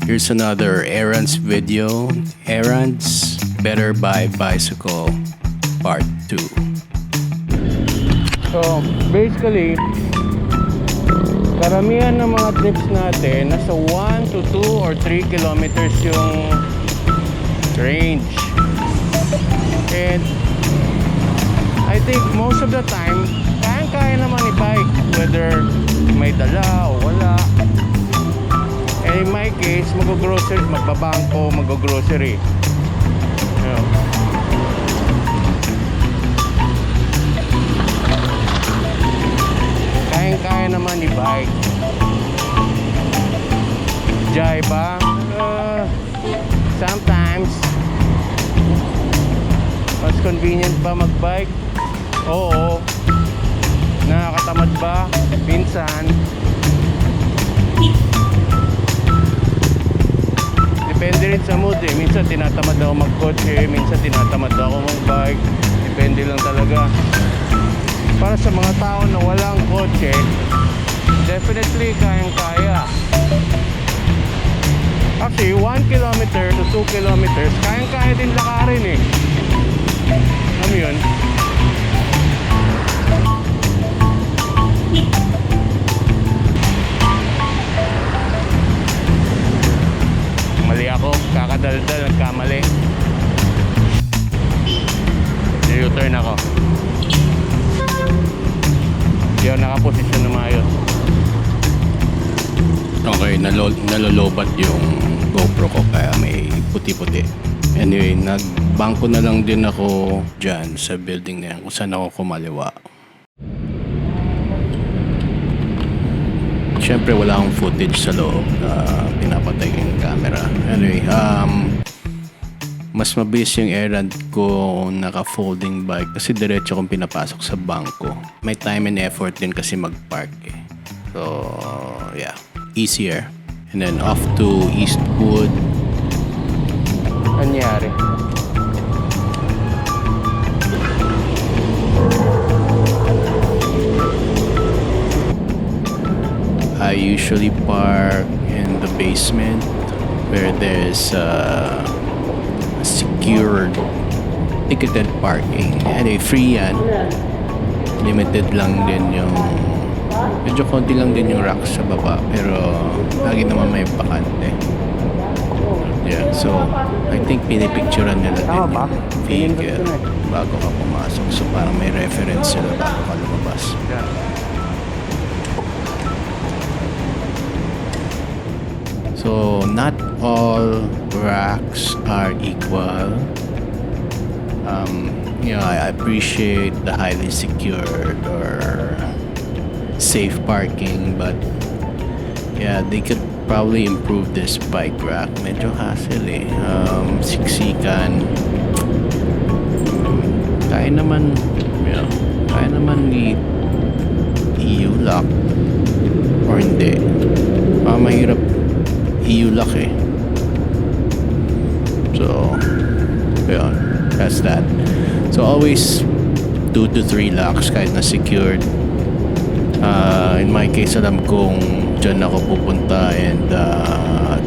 Here's another errands video. Errands Better Buy Bicycle Part 2. So basically, karamihan ng mga trips natin nasa 1 to 2 or 3 kilometers yung range. And I think most of the time, kaya naman i-bike, whether may dala o wala. And in my case, mag-grocery, magbabangko, mag-grocery. Kaya naman i-bike. Jai ba? Sometimes. Mas convenient ba mag-bike? Oo. Nakakatamad ba? Minsan. Depende rin sa mood eh. Minsan tinatamad ako mag-kotse, minsan tinatamad ako mag-bike. Depende lang talaga. Para sa mga tao na walang kotse, definitely kayang-kaya. Actually, 1 kilometer to 2 kilometers, kayang-kaya din lakarin eh. Ano yun? Mali ako, kakadaldal, nagkamali. U-turn ako. Hindi ako nakaposisyon na maayos. Okay, nalolobat yung GoPro ko kaya may puti-puti. Anyway, nagbangko na lang din ako dyan sa building na yan kung saan ako kumaliwa. Siyempre wala akong footage sa loob na pinapatay yung camera. Anyway, mas mabilis yung errand ko naka-folding bike kasi diretso kong pinapasok sa bangko. May time and effort din kasi mag-park eh. So, yeah. Easier. And then off to Eastwood. Anyari? I usually park in the basement where there's secured ticketed parking. Anyway, free yan. Limited lang din yung medyo konti lang din yung racks sa baba pero lagi naman may bakante. Yeah, so I think pinipicturean nila din yung vehicle bago ka pumasok. So parang may reference sila bago ka lumabas. So not all racks are equal. I appreciate the highly secured or safe parking, but yeah, they could probably improve this bike rack. Medyo hassle eh. Siksikan. Kaya naman i-lock or hindi. Mahirap i-lock eh. So, yun. That's that. So, always 2 to 3 locks kahit na secured. In my case, alam kong dyan ako pupunta and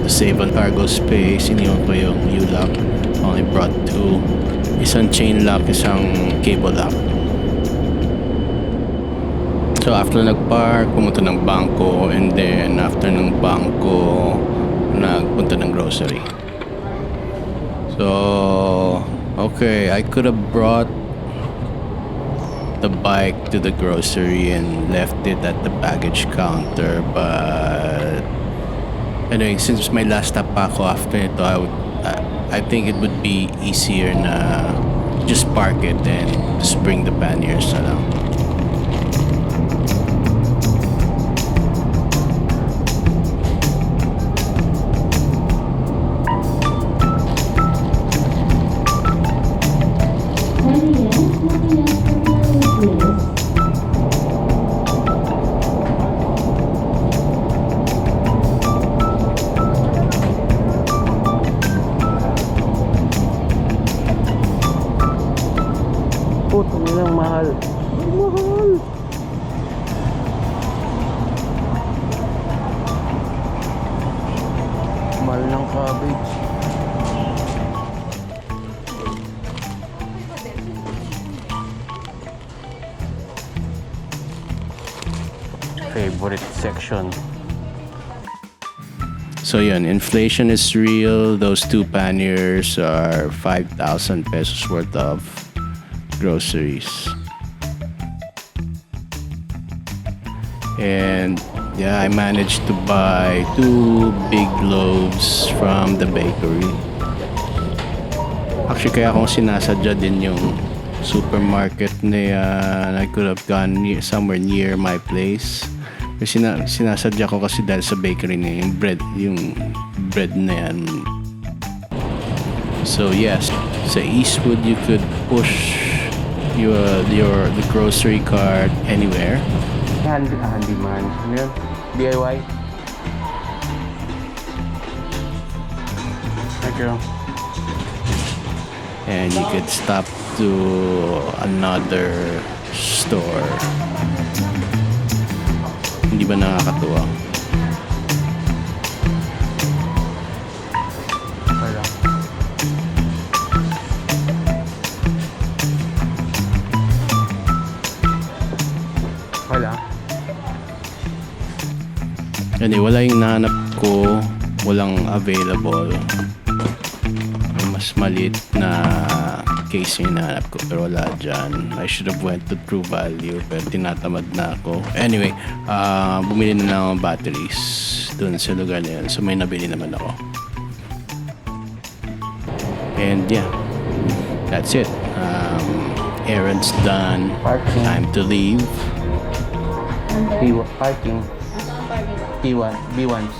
to save on cargo space, iniwan ko yung U-lock. Only brought 2. Isang chain lock, isang cable lock. So after nag-park, pumunta ng bangko, and then after ng bangko, nagpunta ng grocery. So, okay, I could have brought the bike to the grocery and left it at the baggage counter, but anyway, since my last stop pa ako after ito, I think it would be easier na just park it and just bring the panniers na lang. Puto nilang mahal. Mahal. Mahal ng cabbage. Favorite section. So yun, inflation is real. Those two panniers are 5,000 pesos worth of groceries. And yeah, I managed to buy 2 big loaves from the bakery. Actually, kaya akong sinasadya din yung supermarket na I could have gone somewhere near my place. Kasi sinasadya ko kasi dahil sa bakery na yung bread na yan. So yes, sa Eastwood you could push the grocery cart anywhere. Handyman. Ano yun? DIY? Thank you. And you could stop to another store. Hindi ba nakakatuwa? Wala. Wala. Wala yung nahanap ko. Walang available. Mas maliit na case yung hinahanap ko pero wala dyan. I should have went to True Value pero tinatamad na ako. Anyway, bumili na lang ng batteries dun sa lugar na yun. So may nabili naman ako. And yeah, that's it. Errands done. Parking. Time to leave. Parking. B1s.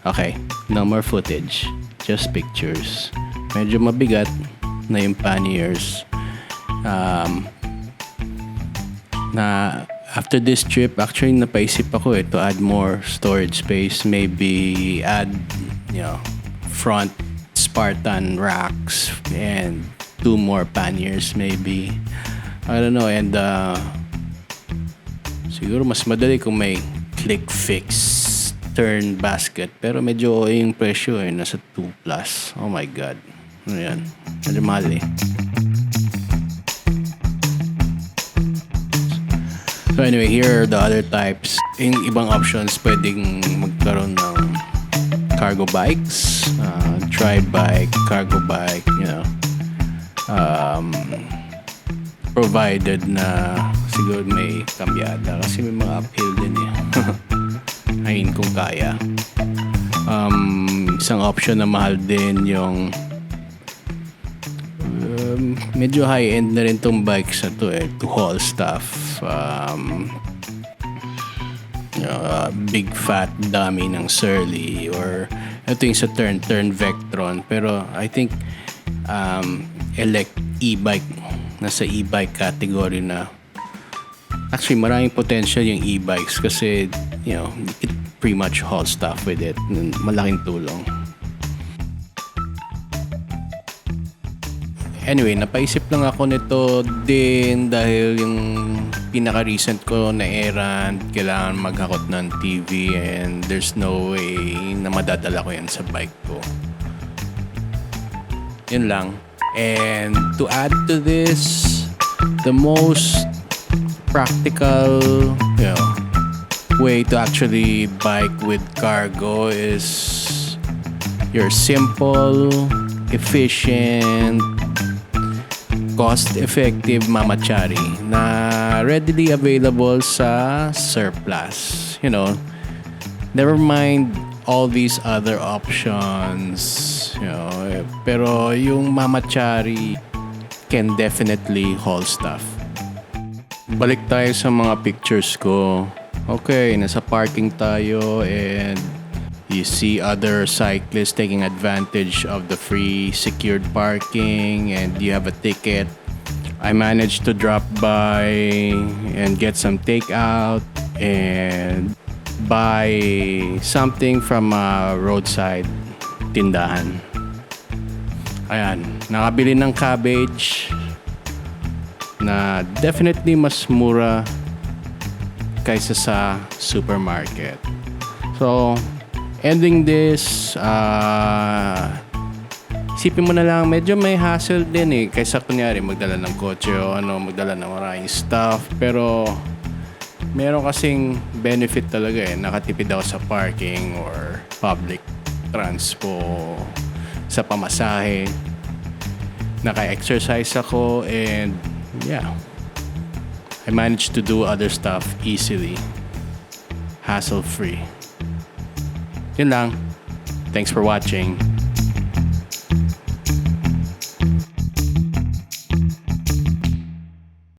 Okay, no more footage, just pictures. Medyo mabigat na yung panniers. Na after this trip, actually napaisip ako to add more storage space. Maybe add, front Spartan racks and 2 more panniers maybe. I don't know. And siguro mas madali kung may click fix turn basket, pero medyo yung presyo nasa 2+. Oh my god, ano yan, medyo mahal So anyway, here are the other types. Yung ibang options, pwedeng magkaroon ng cargo bikes, tri-bike, cargo bike, provided na siguro may kambyada kasi may mga uphill din Ayun kung kaya. Isang option na mahal din yung medyo high-end na rin tong bikes na to haul stuff. Big fat dummy ng Surly or ito yung sa turn Vectron, pero I think e-bike, nasa e-bike category na. Actually, maraming potential yung e-bikes kasi, it pretty much haul stuff with it. Malaking tulong. Anyway, napaisip lang ako nito din dahil yung pinaka-recent ko na errand, kailangan maghakot ng TV and there's no way na madadala ko yan sa bike ko. Yun lang. And to add to this, the most practical way to actually bike with cargo is your simple, efficient, cost-effective mamachari na readily available sa surplus. Never mind all these other options, pero yung mamachari can definitely haul stuff. Balik tayo sa mga pictures ko. Okay, nasa parking tayo and you see other cyclists taking advantage of the free secured parking and you have a ticket. I managed to drop by and get some takeout and buy something from a roadside tindahan. Ayan, nakabili ng cabbage na definitely mas mura kaysa sa supermarket. So, ending this, isipin mo na lang, medyo may hassle din eh. Kaysa kunyari, magdala ng kotse o magdala ng maraming stuff. Pero, meron kasing benefit talaga eh. Nakatipid ako sa parking or public transpo, sa pamasahe. Naka-exercise ako and yeah. I managed to do other stuff easily. Hassle-free. Yun lang. Thanks for watching.